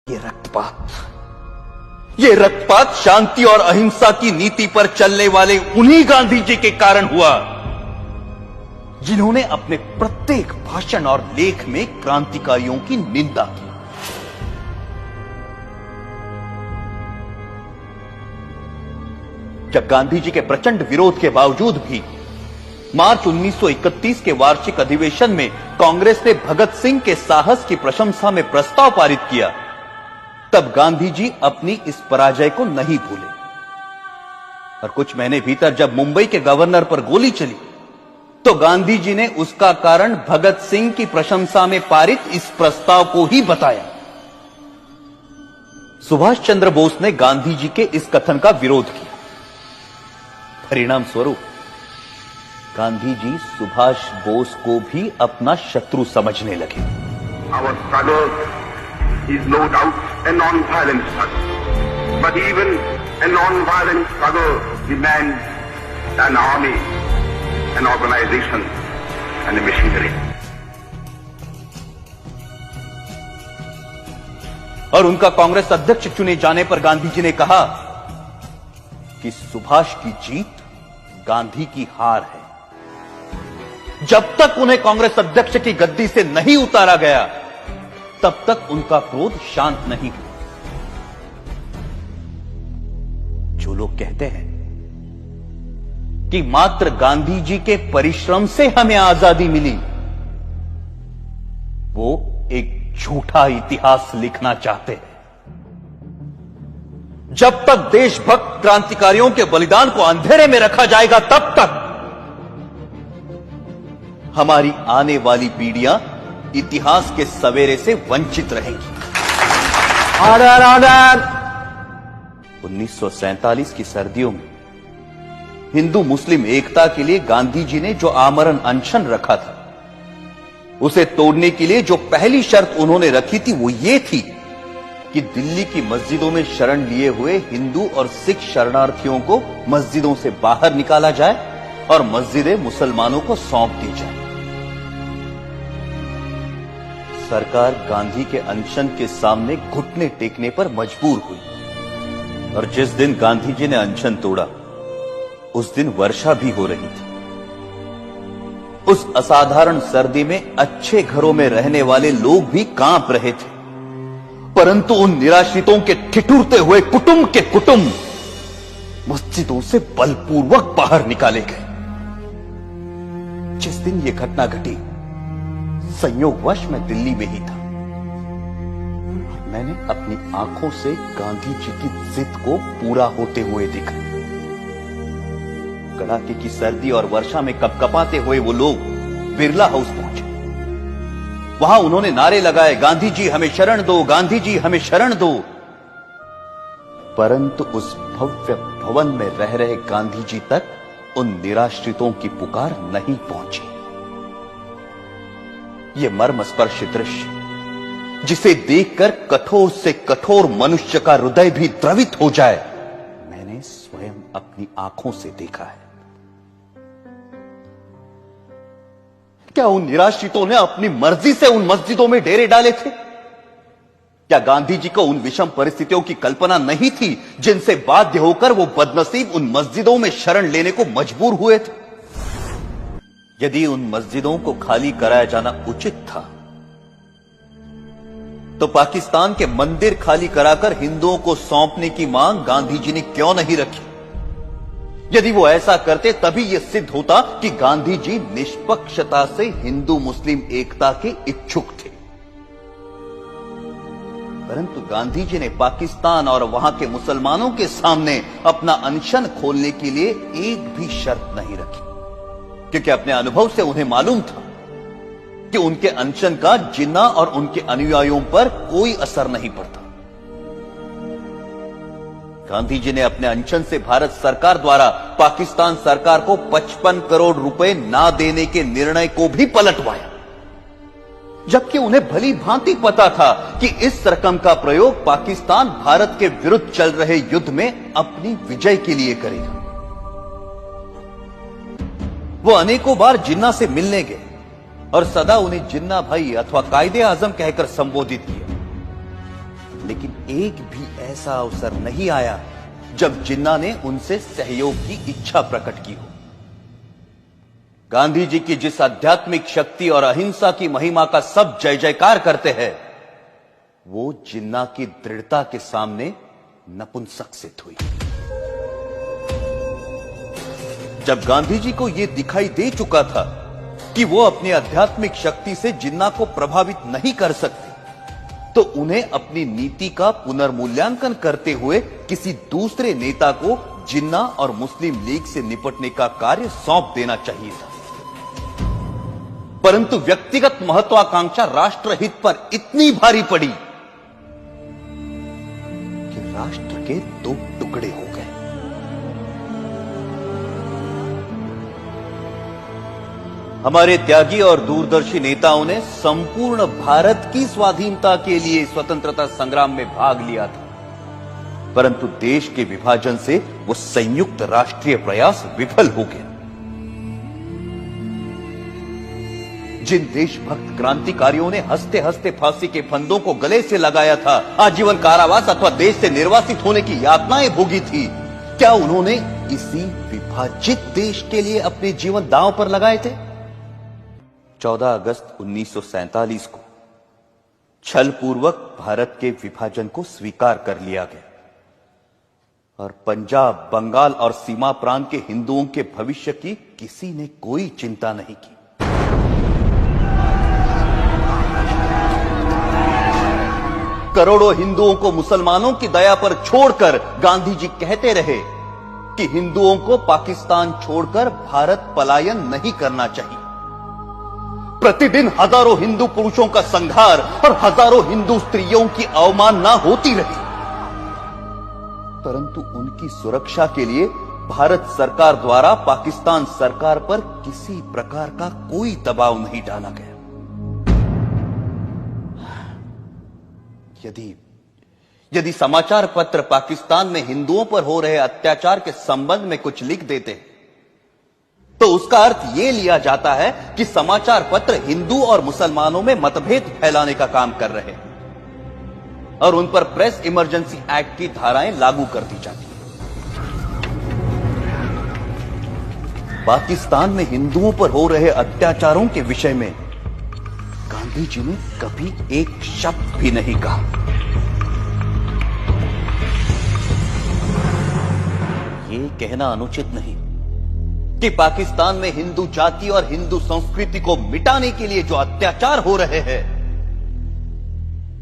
ये रक्तपात शांति और अहिंसा की नीति पर चलने वाले उन्हीं गांधी जी के कारण हुआ जिन्होंने अपने प्रत्येक भाषण और लेख में क्रांतिकारियों की निंदा की। जब गांधी जी के प्रचंड विरोध के बावजूद भी मार्च 1931 के वार्षिक अधिवेशन में कांग्रेस ने भगत सिंह के साहस की प्रशंसा में प्रस्ताव पारित किया, तब गांधी जी अपनी इस पराजय को नहीं भूले और कुछ महीने भीतर जब मुंबई के गवर्नर पर गोली चली तो गांधी जी ने उसका कारण भगत सिंह की प्रशंसा में पारित इस प्रस्ताव को ही बताया। सुभाष चंद्र बोस ने गांधी जी के इस कथन का विरोध किया। परिणाम स्वरूप गांधी जी सुभाष बोस को भी अपना शत्रु समझने लगे। Our struggle is no doubt a non-violent struggle, but even a non-violent struggle demands an army, an organization, and a machinery. और उनका कांग्रेस अध्यक्ष चुने जाने पर गांधी जी ने कहा कि सुभाष की जीत गांधी की हार है। जब तक उन्हें कांग्रेस अध्यक्ष की गद्दी से नहीं उतारा गया तब तक उनका क्रोध शांत नहीं हुआ। जो लोग कहते हैं कि मात्र गांधी जी के परिश्रम से हमें आजादी मिली, वो एक झूठा इतिहास लिखना चाहते हैं। जब तक देशभक्त क्रांतिकारियों के बलिदान को अंधेरे में रखा जाएगा तब तक हमारी आने वाली पीढ़ियां इतिहास के सवेरे से वंचित रहेंगी। Order order. 1947 की सर्दियों में हिंदू मुस्लिम एकता के लिए गांधी जी ने जो आमरण अनशन रखा था, उसे तोड़ने के लिए जो पहली शर्त उन्होंने रखी थी वो ये थी कि दिल्ली की मस्जिदों में शरण लिए हुए हिंदू और सिख शरणार्थियों को मस्जिदों से बाहर निकाला जाए और मस्जिदें मुसलमानों को सौंप दी जाए। सरकार गांधी के अनशन के सामने घुटने टेकने पर मजबूर हुई और जिस दिन गांधी जी ने अनशन तोड़ा उस दिन वर्षा भी हो रही थी। उस असाधारण सर्दी में अच्छे घरों में रहने वाले लोग भी कांप रहे थे, परंतु उन निराश्रितों के ठिठुरते हुए कुटुंब के कुटुंब मस्जिदों से बलपूर्वक बाहर निकाले गए। जिस दिन यह घटना घटी संयोगवश मैं दिल्ली में ही था और मैंने अपनी आंखों से गांधी जी की जिद को पूरा होते हुए देखा। कड़ाके की सर्दी और वर्षा में कपकपाते हुए वो लोग बिरला हाउस पहुंचे। वहां उन्होंने नारे लगाए, गांधी जी हमें शरण दो, गांधी जी हमें शरण दो। परंतु उस भव्य भवन में रह रहे गांधी जी तक उन निराश्रितों की पुकार नहीं पहुंची। यह मर्मस्पर्शी दृश्य जिसे देखकर कठोर से कठोर मनुष्य का हृदय भी द्रवित हो जाए, मैंने स्वयं अपनी आंखों से देखा है। क्या उन निराश्रितों ने अपनी मर्जी से उन मस्जिदों में डेरे डाले थे? क्या गांधी जी को उन विषम परिस्थितियों की कल्पना नहीं थी जिनसे बाध्य होकर वो बदनसीब उन मस्जिदों में शरण लेने को मजबूर हुए थे? यदि उन मस्जिदों को खाली कराया जाना उचित था तो पाकिस्तान के मंदिर खाली कराकर हिंदुओं को सौंपने की मांग गांधी जी ने क्यों नहीं रखी? यदि वो ऐसा करते तभी यह सिद्ध होता कि गांधी जी निष्पक्षता से हिंदू मुस्लिम एकता के इच्छुक थे। परंतु गांधी जी ने पाकिस्तान और वहां के मुसलमानों के सामने अपना अनशन खोलने के लिए एक भी शर्त नहीं रखी, क्योंकि अपने अनुभव से उन्हें मालूम था कि उनके अनशन का जिन्ना और उनके अनुयायियों पर कोई असर नहीं पड़ता। गांधी जी ने अपने अनशन से भारत सरकार द्वारा पाकिस्तान सरकार को 55 करोड़ रुपए ना देने के निर्णय को भी पलटवाया, जबकि उन्हें भली भांति पता था कि इस रकम का प्रयोग पाकिस्तान भारत के विरुद्ध चल रहे युद्ध में अपनी विजय के लिए करेगा। वो अनेकों बार जिन्ना से मिलने गए और सदा उन्हें जिन्ना भाई अथवा कायदे आजम कहकर संबोधित किया। लेकिन एक भी ऐसा अवसर नहीं आया जब जिन्ना ने उनसे सहयोग की इच्छा प्रकट की हो। गांधी जी की जिस आध्यात्मिक शक्ति और अहिंसा की महिमा का सब जय जयकार करते हैं, वो जिन्ना की दृढ़ता के सामने नपुंसक सिद्ध हुई। जब गांधी जी को यह दिखाई दे चुका था कि वो अपनी आध्यात्मिक शक्ति से जिन्ना को प्रभावित नहीं कर सकते, तो उन्हें अपनी नीति का पुनर्मूल्यांकन करते हुए किसी दूसरे नेता को जिन्ना और मुस्लिम लीग से निपटने का कार्य सौंप देना चाहिए था। परंतु व्यक्तिगत महत्वाकांक्षा राष्ट्रहित पर इतनी भारी पड़ी कि राष्ट्र के दो टुकड़े हो गए। हमारे त्यागी और दूरदर्शी नेताओं ने संपूर्ण भारत की स्वाधीनता के लिए स्वतंत्रता संग्राम में भाग लिया था, परंतु देश के विभाजन से वो संयुक्त राष्ट्रीय प्रयास विफल हो गया। जिन देशभक्त क्रांतिकारियों ने हंसते हंसते फांसी के फंदों को गले से लगाया था, आजीवन कारावास अथवा देश से निर्वासित होने की यातनाएं भोगी थी, क्या उन्होंने इसी विभाजित देश के लिए अपने जीवन दांव पर लगाए थे? 14 अगस्त 1947 को छलपूर्वक भारत के विभाजन को स्वीकार कर लिया गया और पंजाब, बंगाल और सीमा प्रांत के हिंदुओं के भविष्य की किसी ने कोई चिंता नहीं की। करोड़ों हिंदुओं को मुसलमानों की दया पर छोड़कर गांधी जी कहते रहे कि हिंदुओं को पाकिस्तान छोड़कर भारत पलायन नहीं करना चाहिए। प्रतिदिन हजारों हिंदू पुरुषों का संहार और हजारों हिंदू स्त्रियों की अवमानना होती रही, परंतु उनकी सुरक्षा के लिए भारत सरकार द्वारा पाकिस्तान सरकार पर किसी प्रकार का कोई दबाव नहीं डाला गया। यदि समाचार पत्र पाकिस्तान में हिंदुओं पर हो रहे अत्याचार के संबंध में कुछ लिख देते तो उसका अर्थ यह लिया जाता है कि समाचार पत्र हिंदू और मुसलमानों में मतभेद फैलाने का काम कर रहे हैं और उन पर प्रेस इमरजेंसी एक्ट की धाराएं लागू कर दी जाती हैं। पाकिस्तान में हिंदुओं पर हो रहे अत्याचारों के विषय में गांधी जी ने कभी एक शब्द भी नहीं कहा। ये कहना अनुचित नहीं कि पाकिस्तान में हिंदू जाति और हिंदू संस्कृति को मिटाने के लिए जो अत्याचार हो रहे हैं,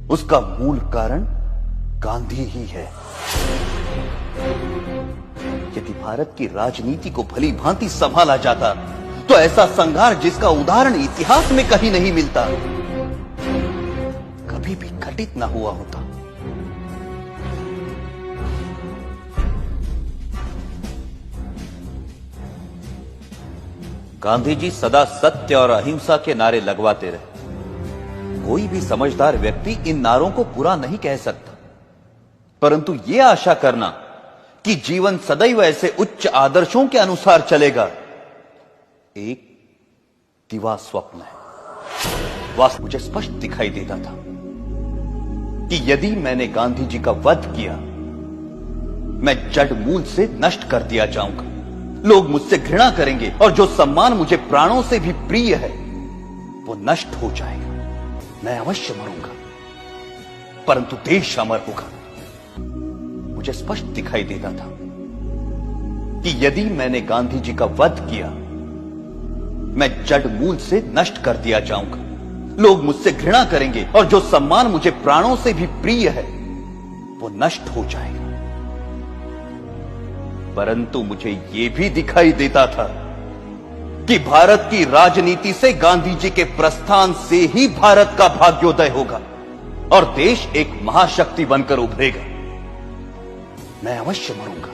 उसका मूल कारण गांधी ही है। यदि भारत की राजनीति को भली भांति संभाला जाता तो ऐसा संघार जिसका उदाहरण इतिहास में कहीं नहीं मिलता, कभी भी घटित ना हुआ होता। गांधी जी सदा सत्य और अहिंसा के नारे लगवाते रहे। कोई भी समझदार व्यक्ति इन नारों को बुरा नहीं कह सकता, परंतु यह आशा करना कि जीवन सदैव ऐसे उच्च आदर्शों के अनुसार चलेगा, एक दिवा स्वप्न है। वास्तव मुझे स्पष्ट दिखाई देता था कि यदि मैंने गांधी जी का वध किया, मैं जड़ मूल से नष्ट कर दिया जाऊंगा। लोग मुझसे घृणा करेंगे और जो सम्मान मुझे प्राणों से भी प्रिय है वो नष्ट हो जाएगा। मैं अवश्य मरूंगा, परंतु देश अमर होगा। मुझे स्पष्ट दिखाई देता था कि यदि मैंने गांधी जी का वध किया, मैं जड़ मूल से नष्ट कर दिया जाऊंगा। लोग मुझसे घृणा करेंगे और जो सम्मान मुझे प्राणों से भी प्रिय है वो नष्ट हो जाएगा। परंतु मुझे यह भी दिखाई देता था कि भारत की राजनीति से गांधी जी के प्रस्थान से ही भारत का भाग्योदय होगा और देश एक महाशक्ति बनकर उभरेगा। मैं अवश्य मरूंगा,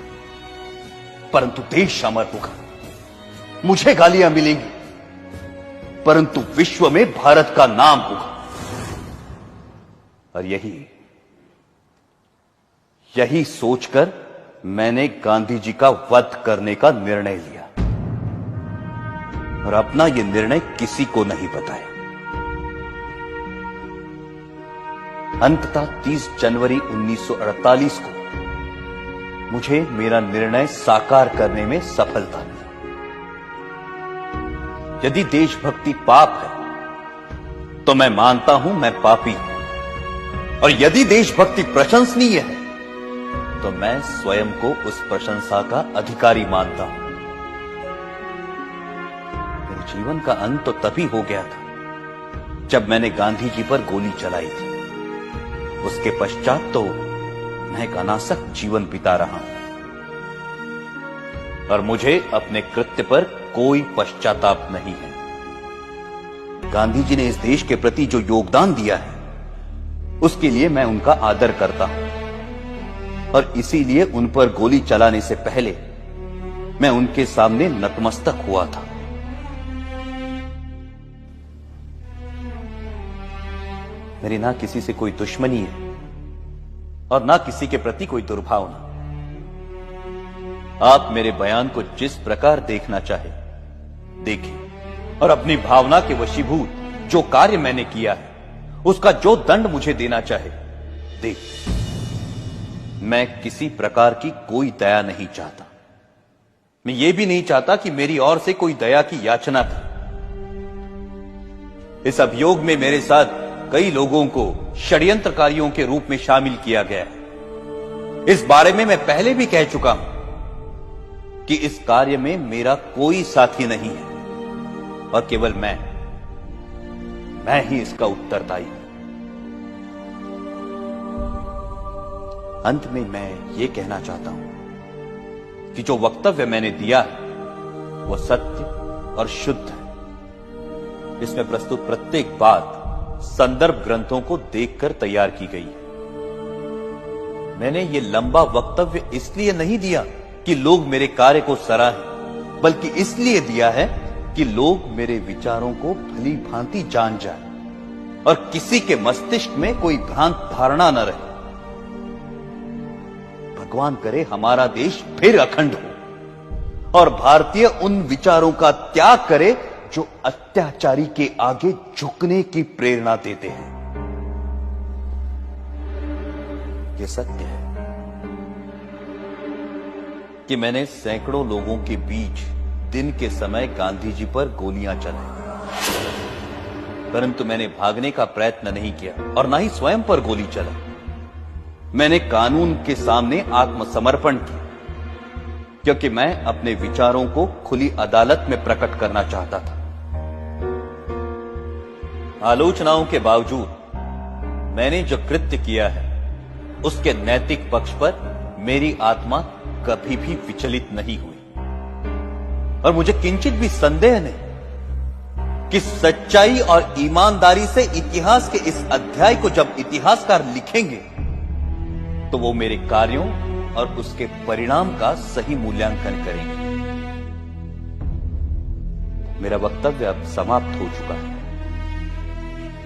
परंतु देश अमर होगा। मुझे गालियां मिलेंगी, परंतु विश्व में भारत का नाम होगा। और यही सोचकर मैंने गांधी जी का वध करने का निर्णय लिया और अपना यह निर्णय किसी को नहीं बताया। अंततः 30 जनवरी 1948 को मुझे मेरा निर्णय साकार करने में सफलता मिली। यदि देशभक्ति पाप है तो मैं मानता हूं मैं पापी हूं, और यदि देशभक्ति प्रशंसनीय है तो मैं स्वयं को उस प्रशंसा का अधिकारी मानता हूं। मेरे जीवन का अंत तो तभी हो गया था जब मैंने गांधी जी पर गोली चलाई थी। उसके पश्चात तो मैं एक अनासक्त जीवन बिता रहा हूं और मुझे अपने कृत्य पर कोई पश्चाताप नहीं है। गांधी जी ने इस देश के प्रति जो योगदान दिया है उसके लिए मैं उनका आदर करता हूं, और इसीलिए उन पर गोली चलाने से पहले मैं उनके सामने नतमस्तक हुआ था। मेरी ना किसी से कोई दुश्मनी है और ना किसी के प्रति कोई दुर्भावना। आप मेरे बयान को जिस प्रकार देखना चाहे देखें, और अपनी भावना के वशीभूत जो कार्य मैंने किया है उसका जो दंड मुझे देना चाहे दे। मैं किसी प्रकार की कोई दया नहीं चाहता। मैं ये भी नहीं चाहता कि मेरी ओर से कोई दया की याचना थी। इस अभियोग में मेरे साथ कई लोगों को षड्यंत्रकारियों के रूप में शामिल किया गया है। इस बारे में मैं पहले भी कह चुका हूं कि इस कार्य में मेरा कोई साथी नहीं है, और केवल मैं ही इसका उत्तरदायी हूं। अंत में मैं ये कहना चाहता हूं कि जो वक्तव्य मैंने दिया है वो सत्य और शुद्ध है। इसमें प्रस्तुत प्रत्येक बात संदर्भ ग्रंथों को देखकर तैयार की गई है। मैंने ये लंबा वक्तव्य इसलिए नहीं दिया कि लोग मेरे कार्य को सराहें, बल्कि इसलिए दिया है कि लोग मेरे विचारों को भली भांति जान जाएं और किसी के मस्तिष्क में कोई भ्रांत धारणा न रहे। भगवान करे हमारा देश फिर अखंड हो और भारतीय उन विचारों का त्याग करे जो अत्याचारी के आगे झुकने की प्रेरणा देते हैं। यह सत्य है कि मैंने सैकड़ों लोगों के बीच दिन के समय गांधी जी पर गोलियां चलाई, परंतु मैंने भागने का प्रयत्न नहीं किया और ना ही स्वयं पर गोली चलाई। मैंने कानून के सामने आत्मसमर्पण किया, क्योंकि मैं अपने विचारों को खुली अदालत में प्रकट करना चाहता था। आलोचनाओं के बावजूद मैंने जो कृत्य किया है उसके नैतिक पक्ष पर मेरी आत्मा कभी भी विचलित नहीं हुई, और मुझे किंचित भी संदेह नहीं कि सच्चाई और ईमानदारी से इतिहास के इस अध्याय को जब इतिहासकार लिखेंगे तो वो मेरे कार्यों और उसके परिणाम का सही मूल्यांकन करेंगे। मेरा वक्तव्य अब समाप्त हो चुका है।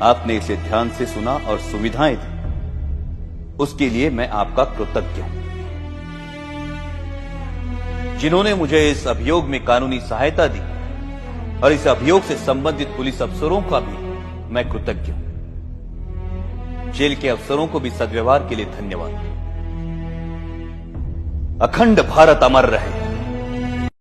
आपने इसे ध्यान से सुना और सुविधाएं दी, उसके लिए मैं आपका कृतज्ञ हूं। जिन्होंने मुझे इस अभियोग में कानूनी सहायता दी और इस अभियोग से संबंधित पुलिस अफसरों का भी मैं कृतज्ञ हूं। जेल के अफसरों को भी सद्व्यवहार के लिए धन्यवाद। अखंड भारत अमर रहे।